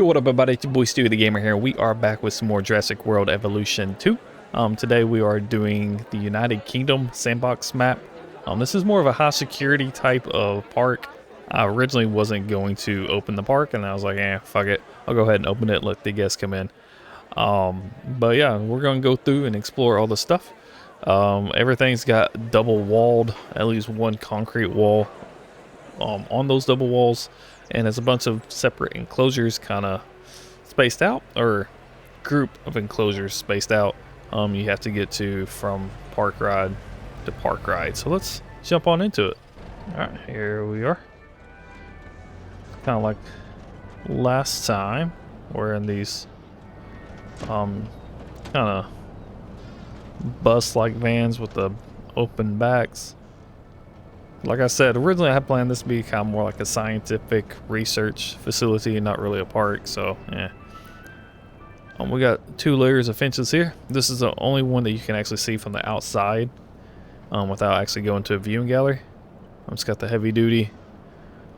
Yo, what up everybody, it's your boy Stu the Gamer here. We are back with some more Jurassic World Evolution 2. Today we are doing the United Kingdom Sandbox map. This is more of a high security type of park. I originally wasn't going to open the park and I was like, fuck it. I'll go ahead and open it, let the guests come in. But yeah, we're going to go through and explore all the stuff. Everything's got double walled, at least one concrete wall on those double walls. And there's a bunch of separate enclosures kind of spaced out, or group of enclosures spaced out. You have to get to from park ride to park ride. So let's jump on into it. Alright, here we are. Kind of like last time. We're in these kind of bus-like vans with the open backs. Like I said, originally I had planned this to be kind of more like a scientific research facility, not really a park, so yeah. We got 2 layers of fences here. This is the only one that you can actually see from the outside without actually going to a viewing gallery. It's got the heavy duty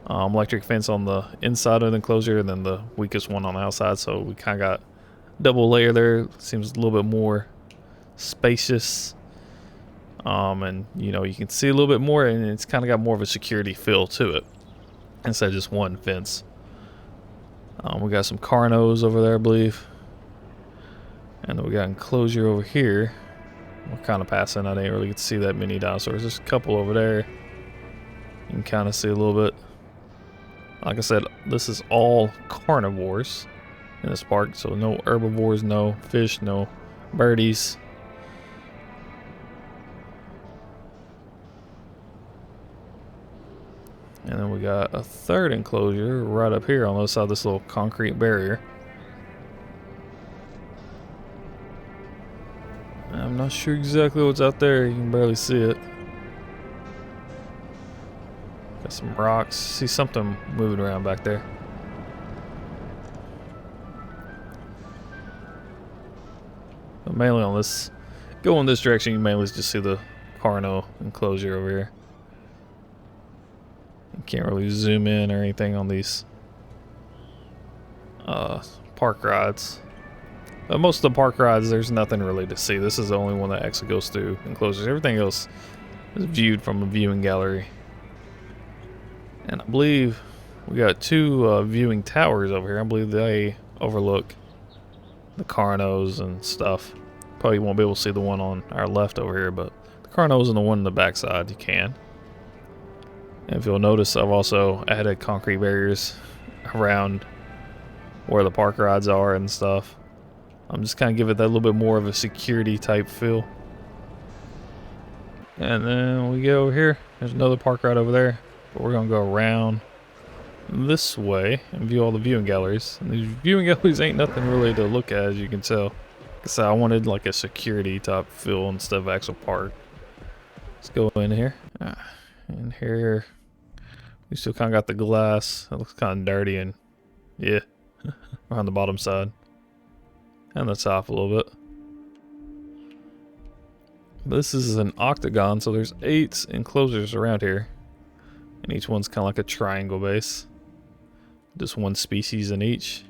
electric fence on the inside of the enclosure and then the weakest one on the outside, so we kind of got double layer there. Seems a little bit more spacious. And you know, you can see a little bit more, and it's kind of got more of a security feel to it instead of just one fence. We got some carnos over there, I believe, and then we got enclosure over here. We're kind of passing. I didn't really get to see that many dinosaurs. There's a couple over there. You can kind of see a little bit. Like I said, this is all carnivores in this park, so no herbivores, no fish, no birdies. And then we got a third enclosure right up here on the other side of this little concrete barrier. I'm not sure exactly what's out there. You can barely see it. Got some rocks. See something moving around back there. But mainly on this, go in this direction, you mainly just see the carno enclosure over here. You can't really zoom in or anything on these park rides. But most of the park rides, there's nothing really to see. This is the only one that actually goes through enclosures. Everything else is viewed from a viewing gallery. And I believe we got 2 viewing towers over here. I believe they overlook the carnos and stuff. Probably won't be able to see the one on our left over here, but the carnos and the one on the backside you can. And if you'll notice, I've also added concrete barriers around where the park rides are and stuff. I'm just kind of give it that little bit more of a security type feel. And then we go over here. There's another park ride over there, but we're gonna go around this way and view all the viewing galleries. And these viewing galleries ain't nothing really to look at, as you can tell. So I wanted like a security type feel instead of actual park. Let's go in here. In here, we still kind of got the glass. It looks kind of dirty and yeah, around the bottom side and the top a little bit. This is an octagon, so there's 8 enclosures around here, and each one's kind of like a triangle base. Just one species in each.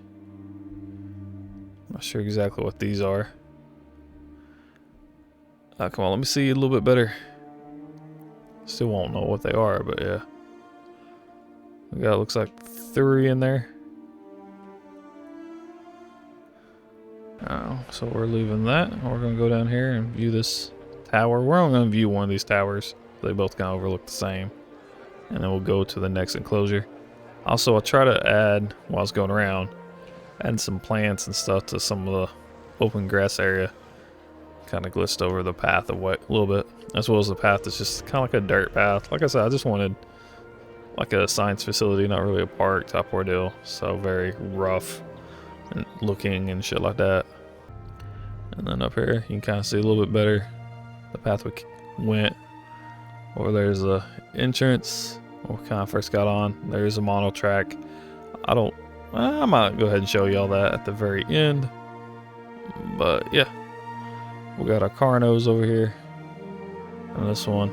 Not sure exactly what these are. Come on, let me see a little bit better. Still won't know what they are, but yeah. We got, looks like 3 in there. So we're leaving that. We're going to go down here and view this tower. We're only going to view one of these towers. They both kind of overlook the same. And then we'll go to the next enclosure. Also, I'll try to add, while I was going around, add some plants and stuff to some of the open grass area. Kind of glitched over the path a little bit, as well as the path is just kind of like a dirt path. Like I said, I just wanted like a science facility, not really a park type ordeal. So very rough and looking and shit like that. And then up here, you can kind of see a little bit better the path we went. Over there's the entrance. We kind of first got on. There's a mono track. I might go ahead and show y'all that at the very end. But yeah. We got our carnos over here. And this one.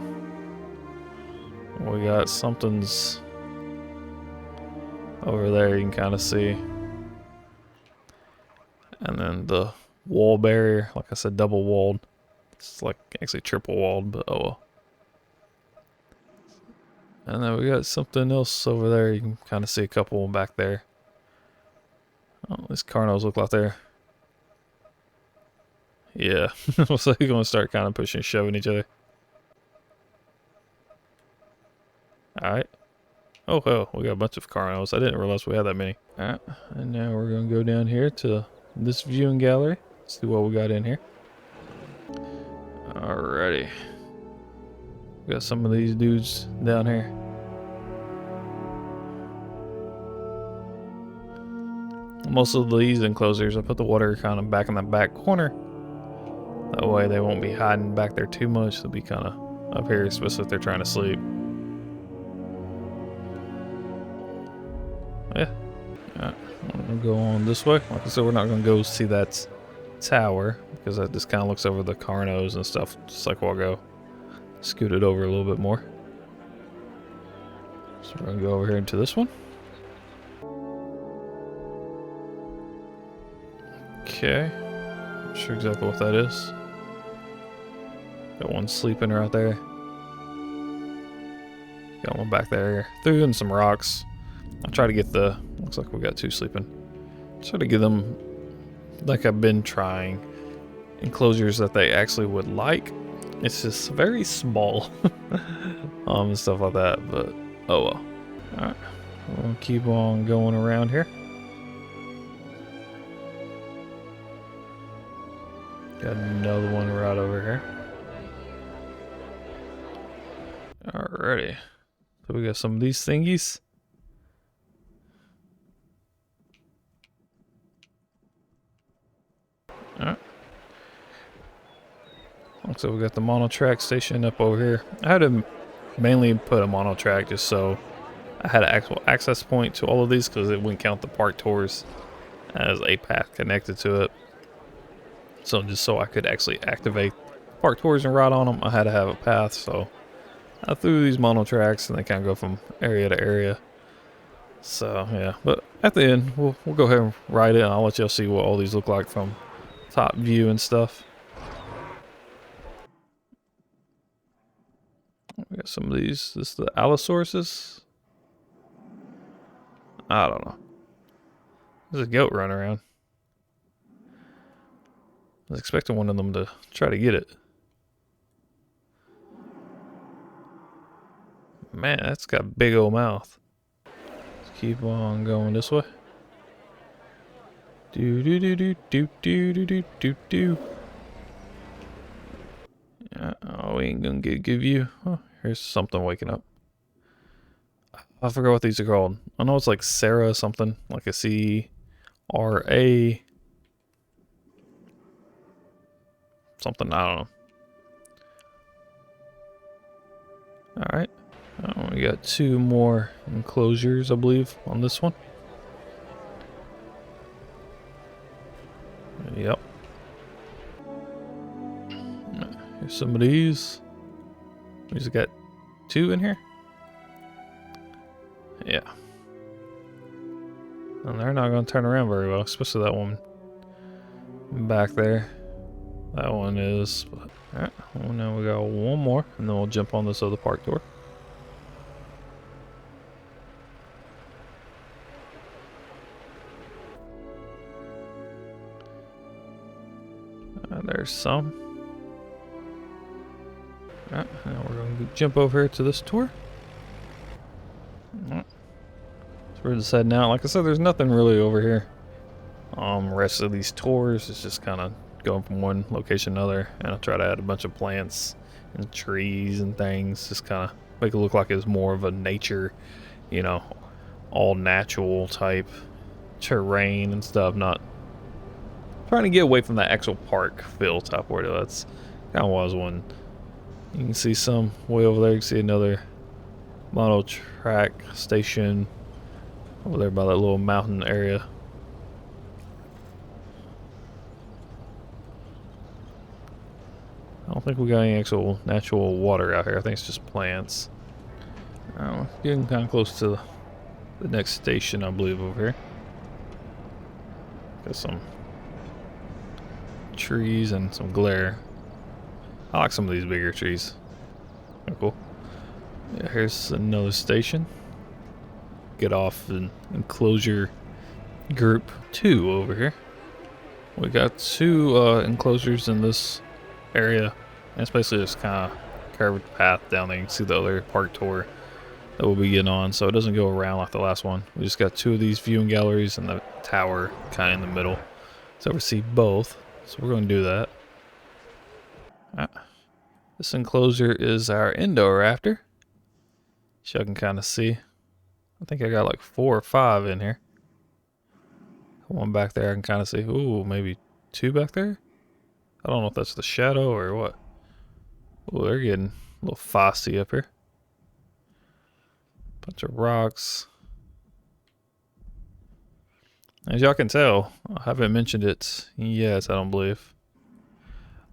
We got something's over there, you can kind of see. And then the wall barrier, like I said, double walled. It's like actually triple walled, but oh well. And then we got something else over there. You can kind of see a couple back there. Oh, these Carnos look like they're... Yeah, looks like they're going to start kind of pushing and shoving each other. Alright. Oh, hell, we got a bunch of Carnos. I didn't realize we had that many. Alright, and now we're going to go down here to this viewing gallery. See what we got in here. Alrighty. We got some of these dudes down here. Most of these enclosures, I put the water kind of back in that back corner. That way they won't be hiding back there too much. They'll be kind of up here, especially if they're trying to sleep. Yeah. Alright, I'm going to go on this way. Like I said, we're not going to go see that tower because that just kind of looks over the Carnos and stuff. Just like we'll go scoot it over a little bit more. So we're going to go over here into this one. Okay. Not sure exactly what that is. Got one sleeping right there. Got one back there. Threw in some rocks. I'll try to get the... Looks like we got two sleeping. Try to get them, like I've been trying, enclosures that they actually would like. It's just very small. And stuff like that, but oh well. Alright. We'll keep on going around here. Got another one right over here. Alrighty. So we got some of these thingies. Alright. So we got the monotrack station up over here. I had to mainly put a monotrack just so I had an actual access point to all of these because it wouldn't count the park tours as a path connected to it. So just so I could actually activate park tours and ride on them, I had to have a path. So I threw these monotracks and they kind of go from area to area. So yeah, but at the end we'll go ahead and ride it and I'll let y'all see what all these look like from top view and stuff. We got some of these. This is the Allosauruses. I don't know. There's a goat running around. I was expecting one of them to try to get it. Man, that's got a big old mouth. Let's keep on going this way. Do do do do do do do do do do. Yeah, oh, we ain't gonna get a good view. Oh, here's something waking up. I forgot what these are called. I know it's like Sarah something, like a C-R-A something. I don't know. All right. Oh, we got two more enclosures, I believe, on this one. Yep. Here's some of these. We just got two in here. Yeah. And they're not going to turn around very well, especially that one back there. That one is. Alright, well, now we got one more, and then we'll jump on this other park door. There's some. Alright, now we're going to jump over here to this tour. Alright. So we're just heading out. Like I said, there's nothing really over here. Rest of these tours is just kind of going from one location to another, and I'll try to add a bunch of plants and trees and things, just kind of make it look like it's more of a nature, you know, all natural type terrain and stuff, not trying to get away from that actual park feel type where that's kind of was one. You can see some way over there. You can see another mono track station over there by that little mountain area. I don't think we got any actual natural water out here. I think it's just plants. Getting kind of close to the next station, I believe, over here. Got some trees and some glare. I like some of these bigger trees. Cool. Yeah, here's another station. Get off in enclosure group 2 over here. We got 2 enclosures in this area. And it's basically just kind of curved path down there. You can see the other park tour that we'll be getting on, so it doesn't go around like the last one. We just got 2 of these viewing galleries and the tower kind of in the middle to oversee both. So we're going to do that. This enclosure is our Indoraptor. So I can kind of see. I think I got like 4 or 5 in here. One back there I can kind of see. Ooh, maybe 2 back there? I don't know if that's the shadow or what. Ooh, they're getting a little frosty up here. Bunch of rocks. As y'all can tell, I haven't mentioned it yet, I don't believe.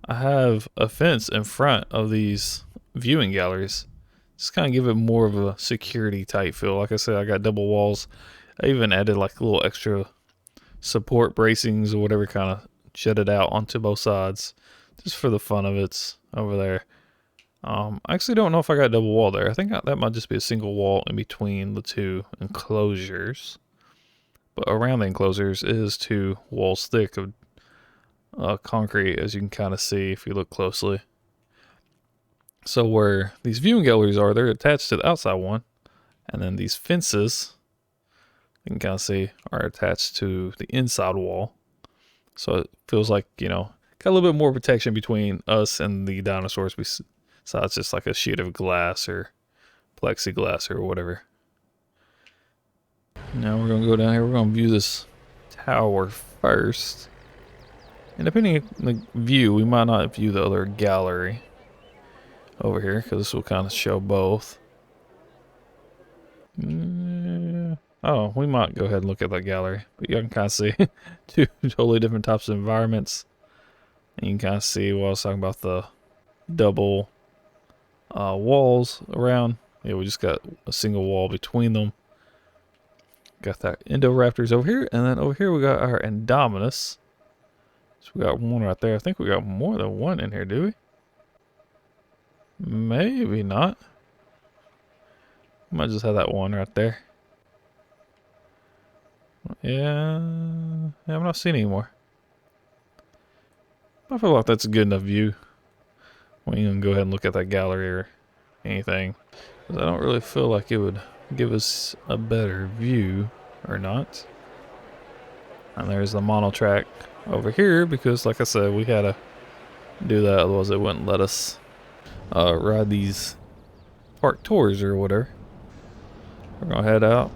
I have a fence in front of these viewing galleries. Just kind of give it more of a security type feel. Like I said, I got double walls. I even added like a little extra support bracings or whatever, kind of jetted out onto both sides. Just for the fun of it over there. I actually don't know if I got double wall there. I think that might just be a single wall in between the 2 enclosures. But around the enclosures is 2 walls thick of concrete, as you can kind of see if you look closely. So where these viewing galleries are, they're attached to the outside one. And then these fences, you can kind of see, are attached to the inside wall. So it feels like, you know, got a little bit more protection between us and the dinosaurs. Besides just like a sheet of glass or plexiglass or whatever. Now we're going to go down here. We're going to view this tower first. And depending on the view, we might not view the other gallery over here, because this will kind of show both. Oh, we might go ahead and look at that gallery. But you can kind of see 2 totally different types of environments. And you can kind of see what I was talking about, the double walls around. Yeah, we just got a single wall between them. Got that Indoraptors over here, and then over here we got our Indominus. So we got one right there. I think we got more than one in here, do we? Maybe not. Might just have that one right there. Yeah, I'm not seeing any more. I feel like that's a good enough view. We can go ahead and look at that gallery or anything. Because I don't really feel like it would give us a better view or not. And there's the mono track over here, because like I said, we had to do that, otherwise it wouldn't let us ride these park tours or whatever. We're gonna head out.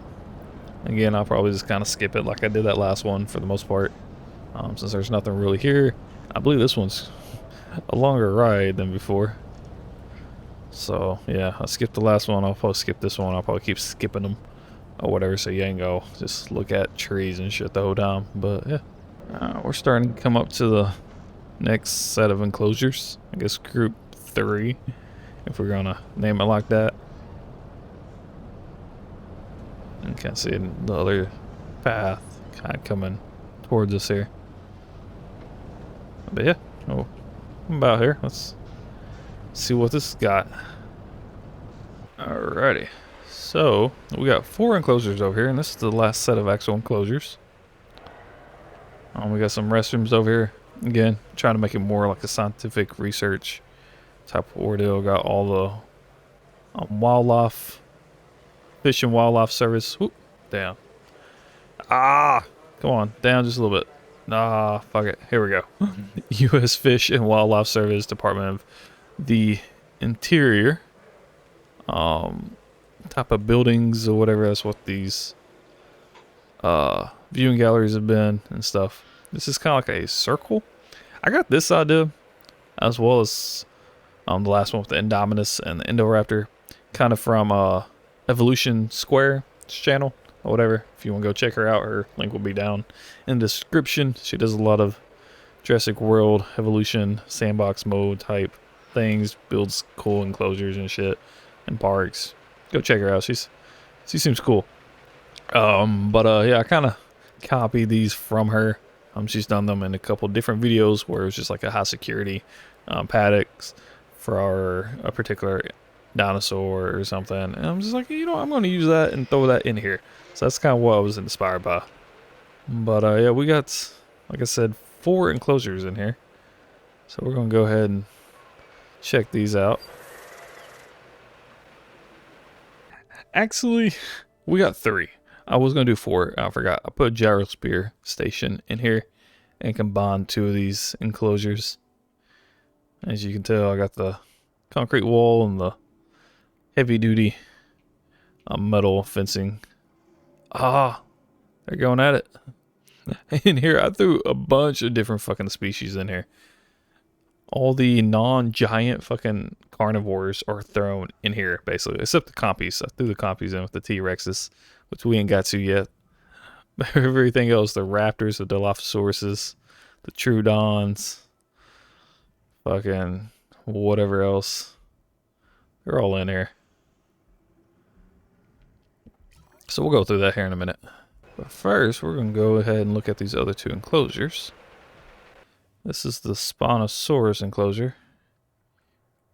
Again, I'll probably just kind of skip it like I did that last one for the most part, since there's nothing really here. I believe this one's a longer ride than before. So yeah, I skipped the last one. I'll probably skip this one. I'll probably keep skipping them or whatever, so you ain't go just look at trees and shit the whole time. But yeah, we're starting to come up to the next set of enclosures. I guess group 3, if we're gonna name it like that. You can see the other path kind of coming towards us here. But yeah, I'm about here. Let's see what this got. Alrighty, so we got 4 enclosures over here, and this is the last set of actual enclosures. We got some restrooms over here. Again, trying to make it more like a scientific research type of ordeal. Got all the wildlife, Fish and Wildlife Service. Whoop, down. Come on, down just a little bit. Fuck it. Here we go. U.S. Fish and Wildlife Service, Department of the Interior. Type of buildings or whatever. That's what these viewing galleries have been and stuff. This is kind of like a circle. I got this idea as well as the last one with the Indominus and the Indoraptor, kind of from Evolution Square channel or whatever. If you want to go check her out, her link will be down in the description. She does a lot of Jurassic World Evolution Sandbox mode type things, builds cool enclosures and shit and parks. Go check her out. She seems cool. Yeah, I kind of copied these from her. She's done them in a couple different videos where it's just like a high security paddocks for a particular dinosaur or something. And I'm just like, you know, I'm going to use that and throw that in here. So that's kind of what I was inspired by. But yeah, we got, like I said, 4 enclosures in here. So we're going to go ahead and check these out. Actually, we got 3. I was going to do 4. I forgot. I put a gyrosphere station in here and combined 2 of these enclosures. As you can tell, I got the concrete wall and the heavy duty metal fencing. Ah, they're going at it. In here, I threw a bunch of different fucking species in here. All the non-giant fucking carnivores are thrown in here, basically. Except the compies. I threw the compies in with the T-Rexes, which we ain't got to yet. But everything else, the raptors, the Dilophosauruses, the Troodons, fucking whatever else. They're all in here. So we'll go through that here in a minute. But first, we're going to go ahead and look at these other 2 enclosures. This is the Spinosaurus Enclosure.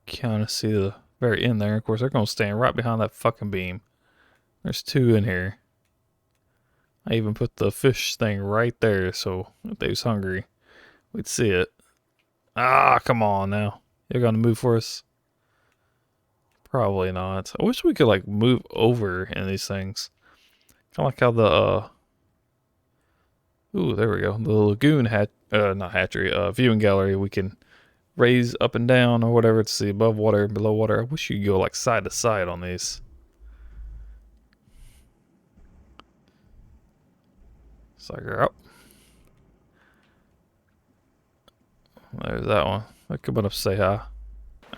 Kind of see the very end there. Of course, they're going to stand right behind that fucking beam. There's 2 in here. I even put the fish thing right there, so if they was hungry, we'd see it. Ah, come on now. You're going to move for us? Probably not. I wish we could, like, move over in these things. Kind of like how the, ooh, there we go. The lagoon not hatchery, viewing gallery, we can raise up and down or whatever to see above water and below water. I wish you could go like side to side on these. Sucker up. There's that one. They're coming up to say hi.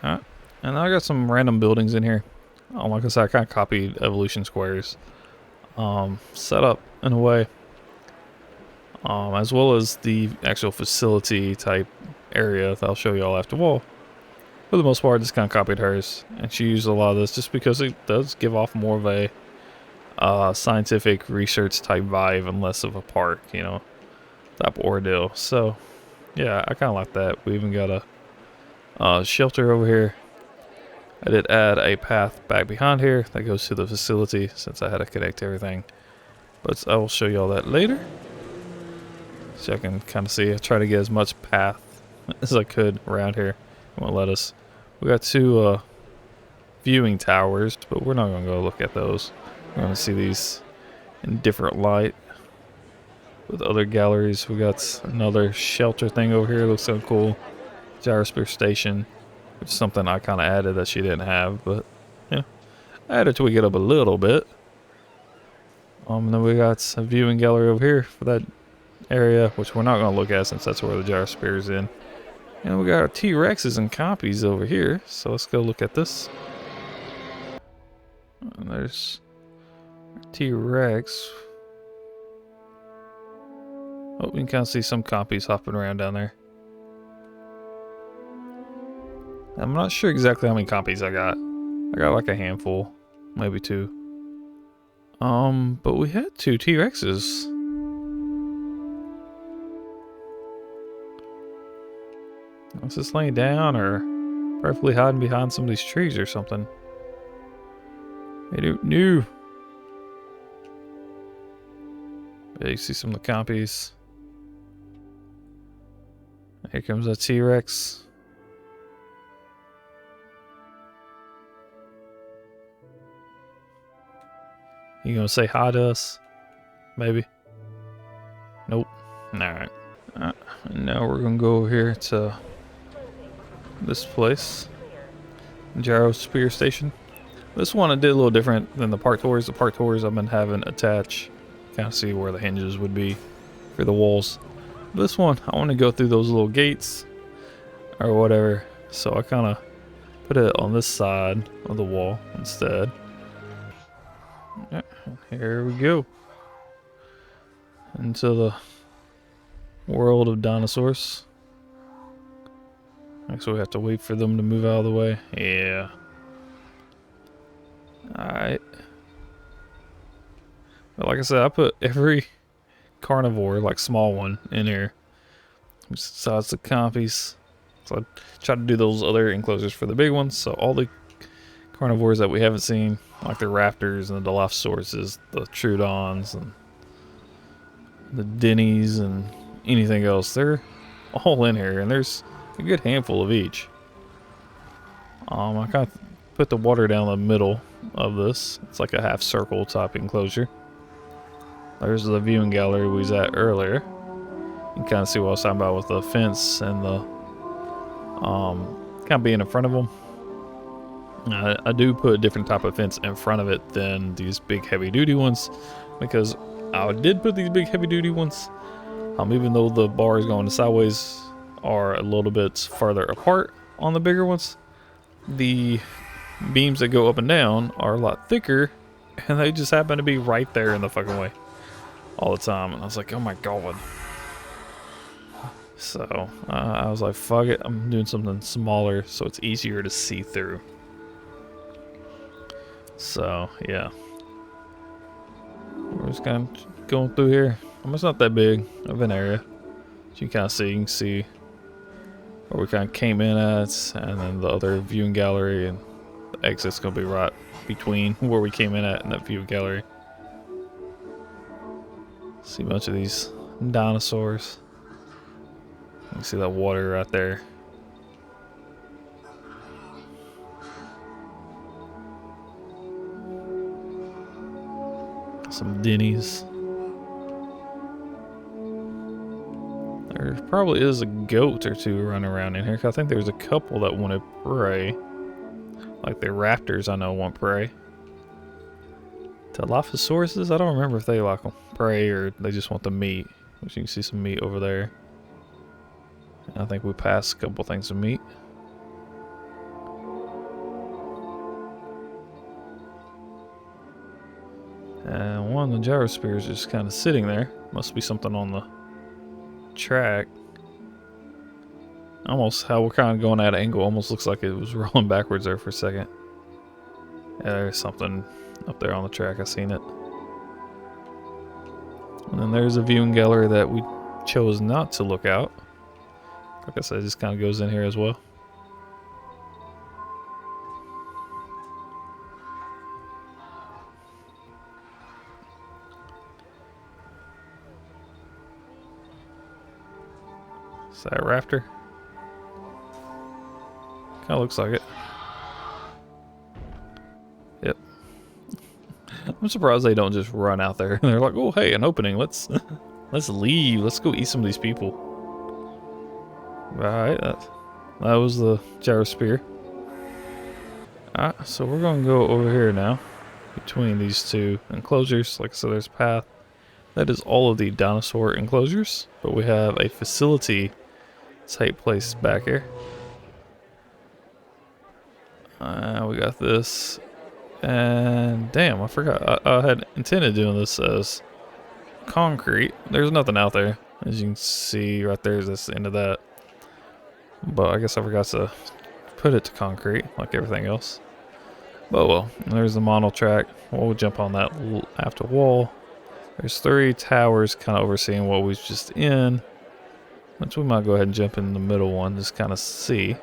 Alright. And I got some random buildings in here. Like I said, I kind of copied Evolution Squares. Set up in a way. As well as the actual facility type area that I'll show y'all after. Well, for the most part, I just kind of copied hers, and she used a lot of this just because it does give off more of a scientific research type vibe and less of a park, you know, type ordeal. So, yeah, I kind of like that. We even got a shelter over here. I did add a path back behind here that goes to the facility since I had to connect everything, but I will show y'all that later. So I can kind of see. I try to get as much path as I could around here. It won't let us. We got 2 viewing towers, but we're not going to go look at those. We're going to see these in different light with other galleries. We got another shelter thing over here. Looks so cool. Gyrosphere station, which is something I kind of added that she didn't have, but yeah, I had to tweak it up a little bit. And then we got a viewing gallery over here for that area, which we're not going to look at since that's where the gyrosphere is in. And we got our T-Rexes and compies over here, so let's go look at this. And there's T-Rex. Oh, we can kind of see some compies hopping around down there. I'm not sure exactly how many compies I got. I got like a handful, maybe 2. But we had 2 T-Rexes. Is this laying down or perfectly hiding behind some of these trees or something? I don't know. Yeah, you see some of the compies. Here comes a T-Rex. You gonna say hi to us? Maybe. Nope. Alright. Now we're gonna go over here to this place. Gyrosphere station. This one I did a little different than the park tours. The park tours I've been having attached. Kind of see where the hinges would be for the walls. This one, I want to go through those little gates or whatever. So I kind of put it on this side of the wall instead. Yeah, here we go. Into the world of dinosaurs. Actually, we have to wait for them to move out of the way. Yeah. Alright. But like I said, I put every carnivore, like small one, in here. Besides the compies. So I tried to do those other enclosures for the big ones. So all the carnivores that we haven't seen, like the raptors and the Dilophosaurus, the Troodons, and the Denny's, and anything else, they're all in here, and there's a good handful of each. I kind of put the water down the middle of this. It's like a half circle type enclosure. There's the viewing gallery we was at earlier. You can kind of see what I was talking about with the fence and the kind of being in front of them. I do put a different type of fence in front of it than these big heavy duty ones, because I did put these big heavy duty ones, even though the bars going sideways are a little bit farther apart on the bigger ones. The beams that go up and down are a lot thicker, and they just happen to be right there in the fucking way all the time. And I was like, oh my god. So I was like, fuck it, I'm doing something smaller so it's easier to see through. So yeah, we're just kind of going through here. It's not that big of an area. So you can see where we kind of came in at, and then the other viewing gallery, and the exit's gonna be right between where we came in at and that viewing gallery. See a bunch of these dinosaurs. You can see that water right there. Some Denny's. There probably is a goat or two running around in here. I think there's a couple that wanted prey. Like the raptors, I know, want prey. Dilophosaurus, I don't remember if they like prey or they just want the meat. Which you can see some meat over there. I think we passed a couple things of meat. And one of the gyrospheres is just kind of sitting there. Must be something on the track. Almost how we're kind of going at an angle. Almost looks like it was rolling backwards there for a second. Yeah, there's something up there on the track. I seen it. And then there's a viewing gallery that we chose not to look out. Like I said, it just kind of goes in here as well. Is that a raptor? Kind of looks like it. Yep. I'm surprised they don't just run out there. They're like, oh hey, an opening. Let's leave. Let's go eat some of these people. Right, that was the gyrosphere. Alright, so we're gonna go over here now between these two enclosures. Like I said, there's a path. That is all of the dinosaur enclosures, but we have a facility type place back here. We got this, and damn, I forgot. I had intended doing this as concrete. There's nothing out there, as you can see right there. Is this the end of that? But I guess I forgot to put it to concrete like everything else. But well, there's the mono track. We'll jump on that after wall. There's 3 towers kind of overseeing what we was just in. Which we might go ahead and jump in the middle one, just kind of see.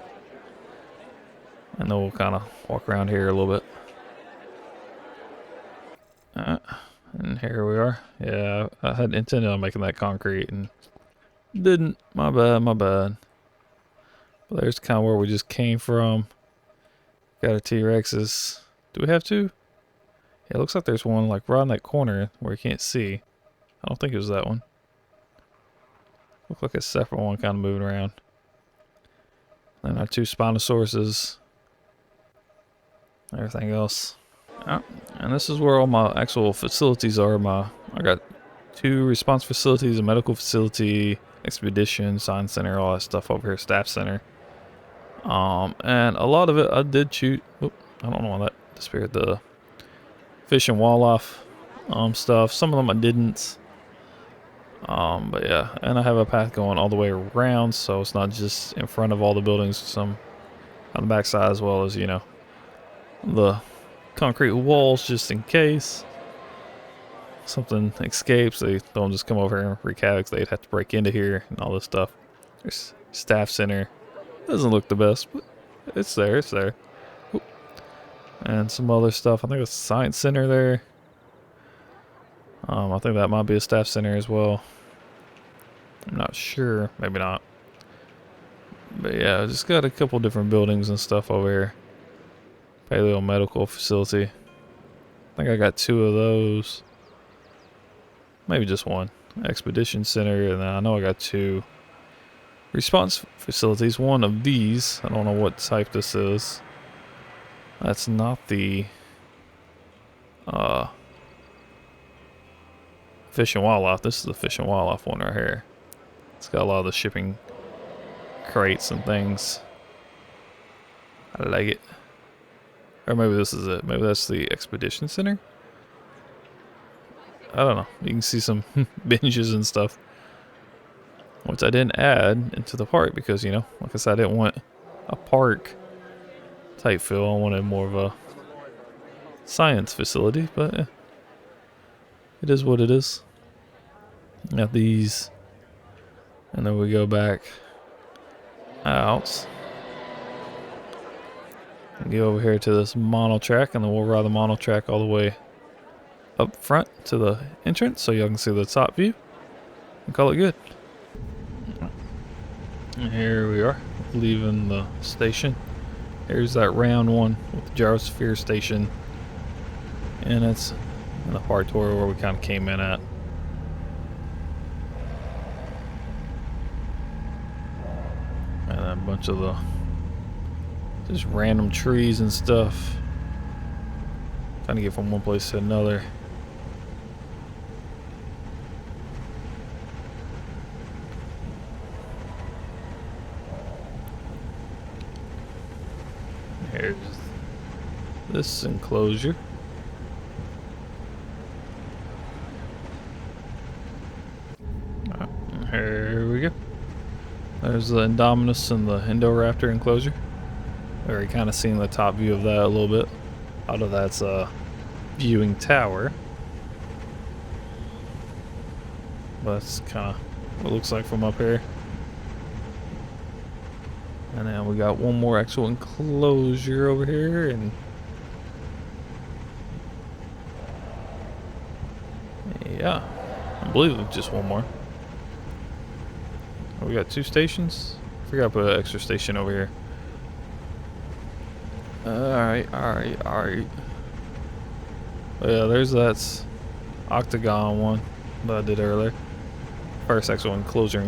And then we'll kind of walk around here a little bit. And here we are. Yeah, I had intended on making that concrete and didn't. My bad. But there's kind of where we just came from. Got a T-Rexes. Do we have 2? Yeah, it looks like there's one like right in that corner where you can't see. I don't think it was that one. Look like a separate one kind of moving around. Then our 2 Spinosauruses. Everything else. And this is where all my actual facilities are. I got 2 response facilities, a medical facility, expedition, science center, all that stuff over here, staff center. And a lot of it I did shoot. Oop, I don't know why that disappeared. The fish and wildlife stuff. Some of them I didn't. But yeah, and I have a path going all the way around, so it's not just in front of all the buildings. Some on the back side as well as, you know, the concrete walls just in case. something escapes, they don't just come over here and wreak havoc. They'd have to break into here and all this stuff. There's staff center. Doesn't look the best, but it's there. It's there. Oop. And some other stuff. I think it's science center there. I think that might be a staff center as well. I'm not sure. Maybe not. But yeah, I just got a couple different buildings and stuff over here. Paleo medical facility. I think I got 2 of those. Maybe just 1. Expedition center, and then I know I got 2 response facilities. 1 of these, I don't know what type this is. That's not the fish and wildlife. This is the fish and wildlife one right here. It's got a lot of the shipping crates and things. I like it. Or maybe this is it. Maybe that's the expedition center. I don't know. You can see some benches and stuff, which I didn't add into the park because, you know, like I said, I didn't want a park type feel. I wanted more of a science facility, but it is what it is. Got these, and then we go back out and go over here to this mono track, and then we'll ride the mono track all the way up front to the entrance so y'all can see the top view and call it good. And here we are leaving the station. Here's that round one with the gyrosphere station, and it's in the part where we kind of came in at. And a bunch of the just random trees and stuff. Trying to get from one place to another. Here's this enclosure. Here we go. There's the Indominus and the Indoraptor enclosure. Already kind of seeing the top view of that a little bit. Out of that's a viewing tower. But that's kind of what it looks like from up here. And then we got one more actual enclosure over here, and yeah, I believe it's just one more. We got 2 stations. I forgot to put an extra station over here. Alright. But yeah, there's that octagon one that I did earlier. First actual enclosure.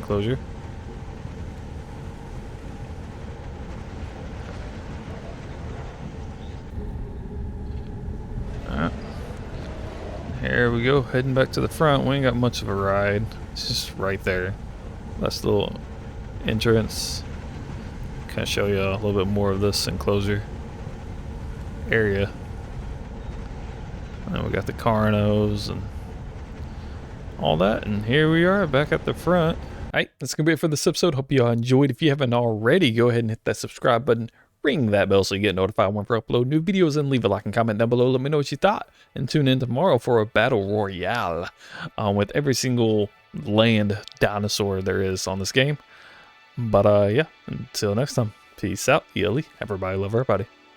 Alright. Here we go, heading back to the front. We ain't got much of a ride. It's just right there. That's the little entrance. Kind of show you a little bit more of this enclosure area. And then we got the Carnos and all that. And here we are back at the front. Alright, that's going to be it for this episode. Hope you all enjoyed. If you haven't already, go ahead and hit that subscribe button. Ring that bell so you get notified when we upload new videos, and leave a like and comment down below. Let me know what you thought. And tune in tomorrow for a battle royale with every single land dinosaur there is on this game. But yeah, until next time, peace out, Yelly. Everybody love everybody.